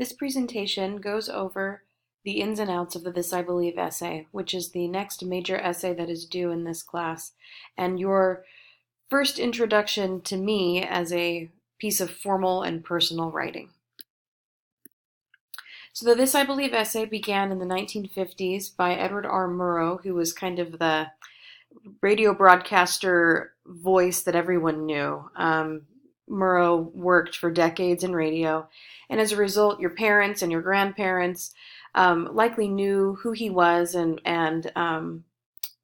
This presentation goes over the ins and outs of the This I Believe essay, which is the next major essay that is due in this class, and your first introduction to me as a piece of formal and personal writing. So the This I Believe essay began in the 1950s by Edward R. Murrow, who was kind of the radio broadcaster voice that everyone knew. Murrow worked for decades in radio, and as a result, your parents and your grandparents likely knew who he was and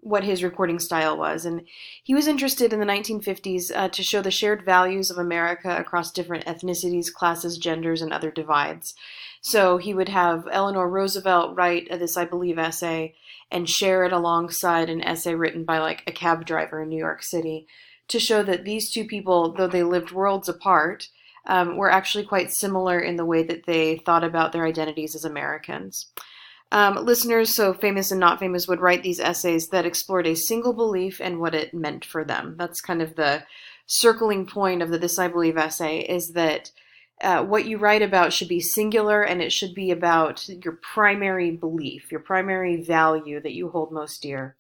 what his recording style was. And he was interested in the 1950s to show the shared values of America across different ethnicities, classes, genders, and other divides. So he would have Eleanor Roosevelt write This I Believe essay and share it alongside an essay written by like a cab driver in New York City to show that these two people, though they lived worlds apart, were actually quite similar in the way that they thought about their identities as Americans. Listeners, so famous and not famous, would write these essays that explored a single belief and what it meant for them. That's kind of the circling point of the This I Believe essay, is that what you write about should be singular, and it should be about your primary belief, your primary value that you hold most dear.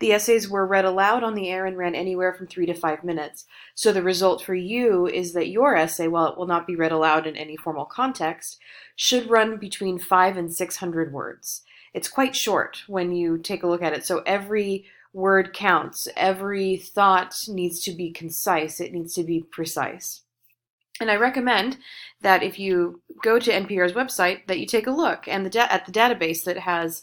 The essays were read aloud on the air and ran anywhere from 3 to 5 minutes. So the result for you is that your essay, while it will not be read aloud in any formal context, should run between 500 and 600 words. It's quite short when you take a look at it. So every word counts. Every thought needs to be concise. It needs to be precise. And I recommend that if you go to NPR's website, that you take a look at the database that has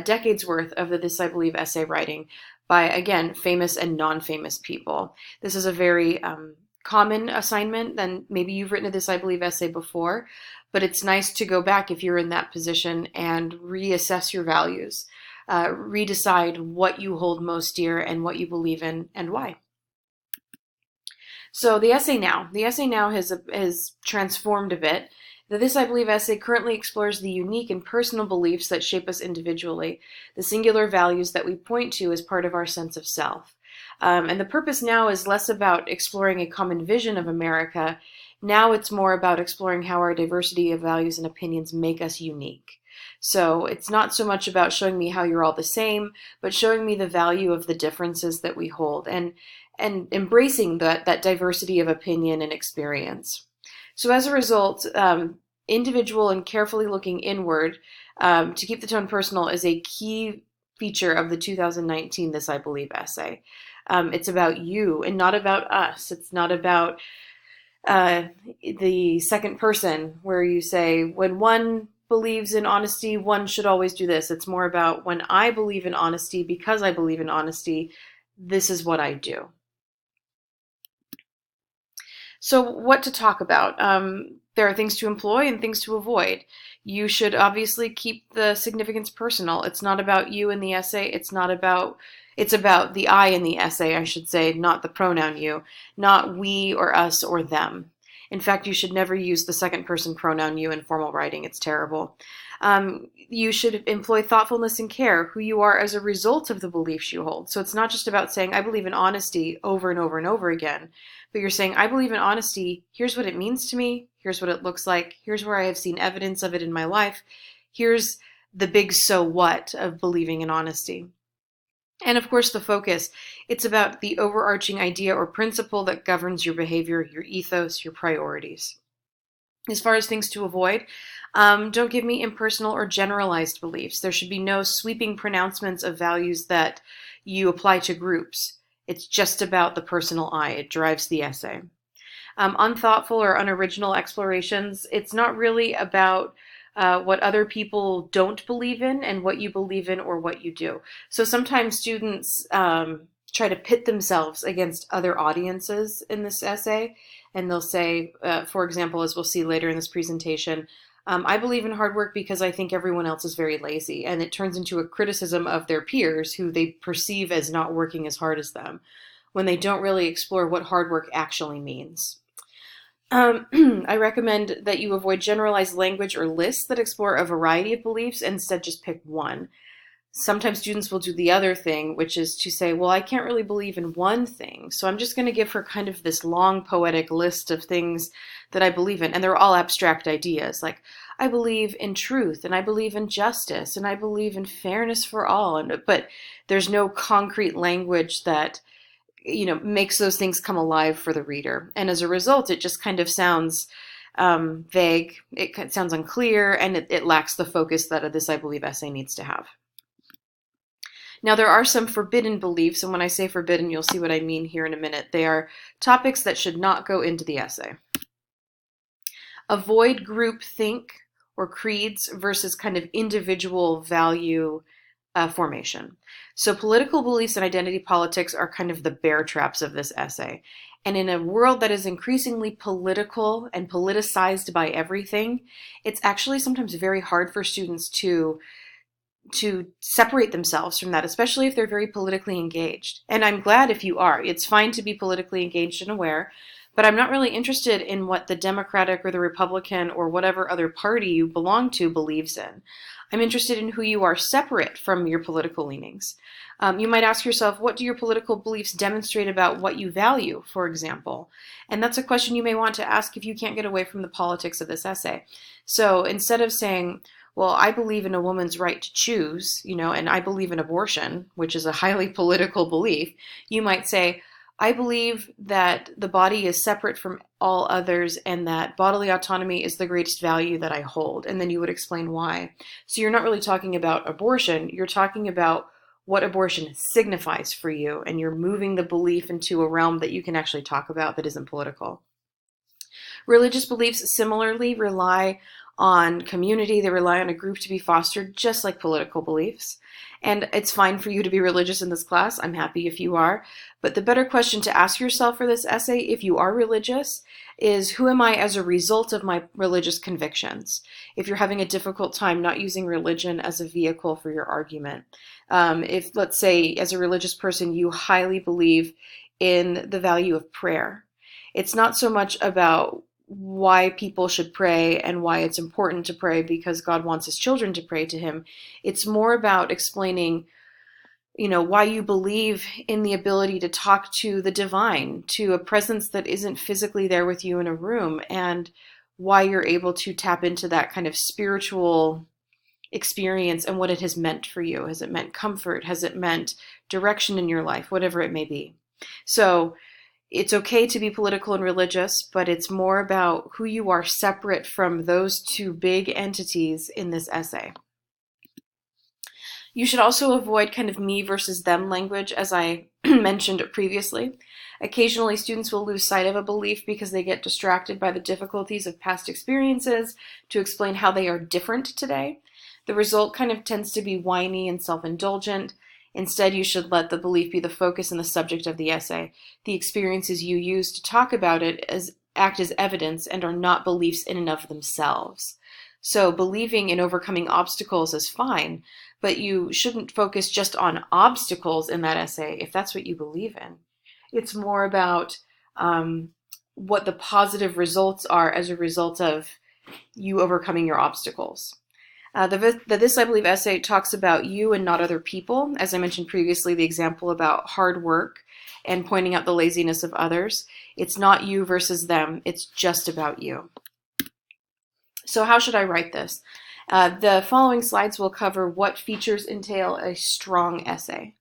decades worth of the This I Believe essay writing by, again, famous and non-famous people. This is a very common assignment, and maybe you've written a This I Believe essay before, but it's nice to go back if you're in that position and reassess your values, redecide what you hold most dear and what you believe in and why. So the essay now has transformed a bit. The This I Believe essay currently explores the unique and personal beliefs that shape us individually, the singular values that we point to as part of our sense of self. And the purpose now is less about exploring a common vision of America. Now it's more about exploring how our diversity of values and opinions make us unique. So it's not so much about showing me how you're all the same, but showing me the value of the differences that we hold and embracing that diversity of opinion and experience. So as a result, individual and carefully looking inward to keep the tone personal is a key feature of the 2019 This I Believe essay. It's about you and not about us. It's not about the second person where you say, when one believes in honesty, one should always do this. It's more about, when I believe in honesty, because I believe in honesty, this is what I do. So what to talk about? There are things to employ and things to avoid. You should obviously keep the significance personal. It's not about you in the essay. It's about the I in the essay, I should say, not the pronoun you, not we or us or them. In fact, you should never use the second person pronoun you in formal writing. It's terrible. You should employ thoughtfulness and care, who you are as a result of the beliefs you hold. So it's not just about saying, I believe in honesty over and over and over again, but you're saying, I believe in honesty. Here's what it means to me. Here's what it looks like. Here's where I have seen evidence of it in my life. Here's the big so what of believing in honesty. And of course, the focus. It's about the overarching idea or principle that governs your behavior, your ethos, your priorities. As far as things to avoid, don't give me impersonal or generalized beliefs. There should be no sweeping pronouncements of values that you apply to groups. It's just about the personal I. It drives the essay. Unthoughtful or unoriginal explorations. It's not really about what other people don't believe in and what you believe in or what you do. So sometimes students try to pit themselves against other audiences in this essay, and they'll say, for example, as we'll see later in this presentation, I believe in hard work because I think everyone else is very lazy, and it turns into a criticism of their peers who they perceive as not working as hard as them, when they don't really explore what hard work actually means. I recommend that you avoid generalized language or lists that explore a variety of beliefs and instead just pick one. Sometimes students will do the other thing, which is to say, well, I can't really believe in one thing, so I'm just going to give her kind of this long poetic list of things that I believe in, and they're all abstract ideas, like I believe in truth, and I believe in justice, and I believe in fairness for all. But there's no concrete language that, makes those things come alive for the reader. And as a result, it just kind of sounds vague. It sounds unclear, and it lacks the focus that a This I Believe essay needs to have. Now, there are some forbidden beliefs, and when I say forbidden, you'll see what I mean here in a minute. They are topics that should not go into the essay. Avoid groupthink or creeds versus kind of individual value formation. So political beliefs and identity politics are kind of the bear traps of this essay. And in a world that is increasingly political and politicized by everything, it's actually sometimes very hard for students to separate themselves from that, especially if they're very politically engaged. And I'm glad if you are. It's fine to be politically engaged and aware, but I'm not really interested in what the Democratic or the Republican or whatever other party you belong to believes in. I'm interested in who you are separate from your political leanings. You might ask yourself, what do your political beliefs demonstrate about what you value, for example? And that's a question you may want to ask if you can't get away from the politics of this essay. So instead of saying, well, I believe in a woman's right to choose, and I believe in abortion, which is a highly political belief, you might say, I believe that the body is separate from all others and that bodily autonomy is the greatest value that I hold. And then you would explain why. So you're not really talking about abortion, you're talking about what abortion signifies for you, and you're moving the belief into a realm that you can actually talk about that isn't political. Religious beliefs similarly rely on community. They rely on a group to be fostered, just like political beliefs. And it's fine for you to be religious in this class. I'm happy if you are. But the better question to ask yourself for this essay, if you are religious, is who am I as a result of my religious convictions? If you're having a difficult time not using religion as a vehicle for your argument. If, let's say, as a religious person, you highly believe in the value of prayer. It's not so much about why people should pray and why it's important to pray because God wants his children to pray to him. It's more about explaining, why you believe in the ability to talk to the divine, to a presence that isn't physically there with you in a room, and why you're able to tap into that kind of spiritual experience and what it has meant for you. Has it meant comfort? Has it meant direction in your life? Whatever it may be. So it's okay to be political and religious, but it's more about who you are separate from those two big entities in this essay. You should also avoid kind of me versus them language, as I mentioned previously. Occasionally, students will lose sight of a belief because they get distracted by the difficulties of past experiences to explain how they are different today. The result kind of tends to be whiny and self-indulgent. Instead, you should let the belief be the focus and the subject of the essay. The experiences you use to talk about it act as evidence and are not beliefs in and of themselves. So believing in overcoming obstacles is fine, but you shouldn't focus just on obstacles in that essay if that's what you believe in. It's more about what the positive results are as a result of you overcoming your obstacles. The This I Believe essay talks about you and not other people. As I mentioned previously, the example about hard work and pointing out the laziness of others. It's not you versus them. It's just about you. So how should I write this? The following slides will cover what features entail a strong essay.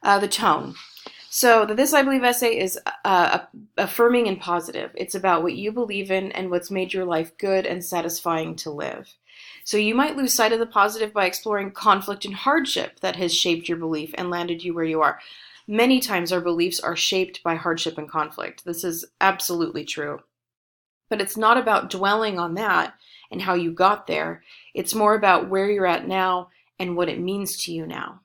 The tone. So the This I Believe essay is affirming and positive. It's about what you believe in and what's made your life good and satisfying to live. So you might lose sight of the positive by exploring conflict and hardship that has shaped your belief and landed you where you are. Many times our beliefs are shaped by hardship and conflict. This is absolutely true. But it's not about dwelling on that and how you got there. It's more about where you're at now and what it means to you now.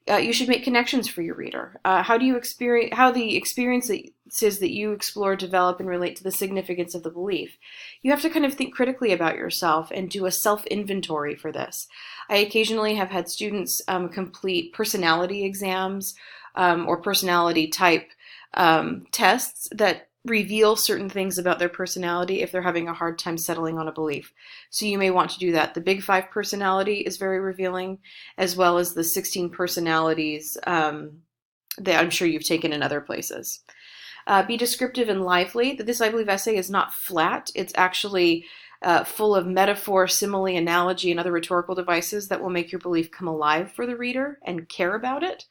You should make connections for your reader. How the experiences that you explore develop and relate to the significance of the belief. You have to kind of think critically about yourself and do a self-inventory for this. I occasionally have had students complete personality exams or personality type tests that reveal certain things about their personality if they're having a hard time settling on a belief. So you may want to do that. The Big Five personality is very revealing, as well as the 16 personalities that I'm sure you've taken in other places. Be descriptive and lively. This I Believe essay is not flat. It's actually full of metaphor, simile, analogy, and other rhetorical devices that will make your belief come alive for the reader and care about it.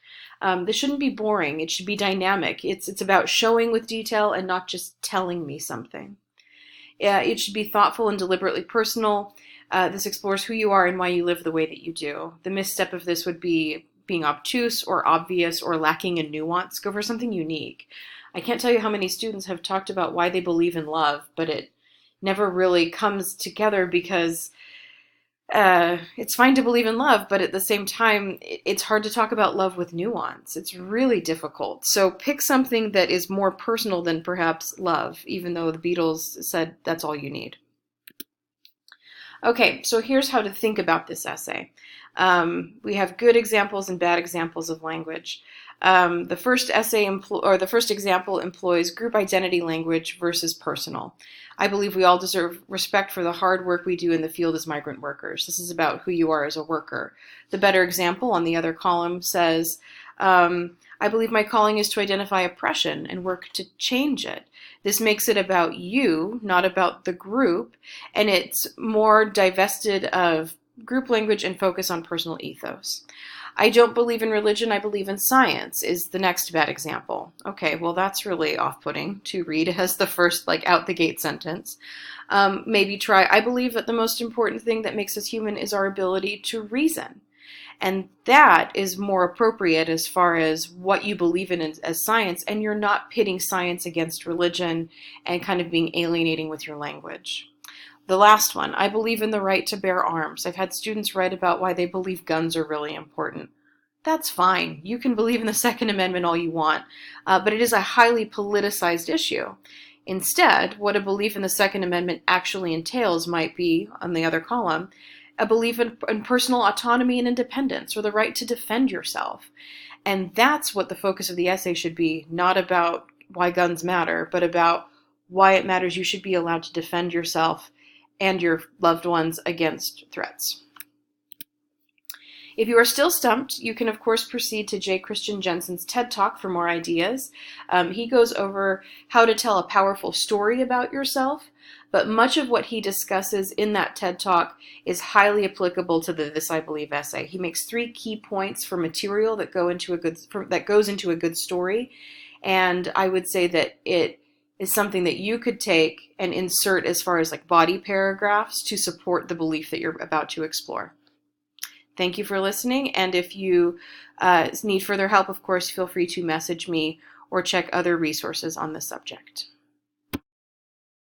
This shouldn't be boring. It should be dynamic. It's about showing with detail and not just telling me something. It should be thoughtful and deliberately personal. This explores who you are and why you live the way that you do. The misstep of this would be being obtuse or obvious or lacking in nuance. Go for something unique. I can't tell you how many students have talked about why they believe in love, but it never really comes together because it's fine to believe in love, but at the same time, it's hard to talk about love with nuance. It's really difficult. So pick something that is more personal than perhaps love, even though the Beatles said that's all you need. Okay, so here's how to think about this essay. We have good examples and bad examples of language. The first example employs group identity language versus personal. I believe we all deserve respect for the hard work we do in the field as migrant workers. This is about who you are as a worker. The better example on the other column says, I believe my calling is to identify oppression and work to change it. This makes it about you, not about the group, and it's more divested of group language and focus on personal ethos. I don't believe in religion, I believe in science is the next bad example. Okay, well that's really off-putting to read as the first out the gate sentence. Maybe try, I believe that the most important thing that makes us human is our ability to reason. And that is more appropriate as far as what you believe in as science, and you're not pitting science against religion and kind of being alienating with your language. The last one, I believe in the right to bear arms. I've had students write about why they believe guns are really important. That's fine. You can believe in the Second Amendment all you want, but it is a highly politicized issue. Instead, what a belief in the Second Amendment actually entails might be, on the other column, a belief in personal autonomy and independence, or the right to defend yourself. And that's what the focus of the essay should be, not about why guns matter, but about why it matters you should be allowed to defend yourself and your loved ones against threats. If you are still stumped, you can of course proceed to J. Christian Jensen's TED Talk for more ideas. He goes over how to tell a powerful story about yourself, but much of what he discusses in that TED Talk is highly applicable to the This I Believe essay. He makes 3 key points for material that goes into a good story, and I would say that it is something that you could take and insert as far as body paragraphs to support the belief that you're about to explore. Thank you for listening, and if you need further help, of course, feel free to message me or check other resources on the subject.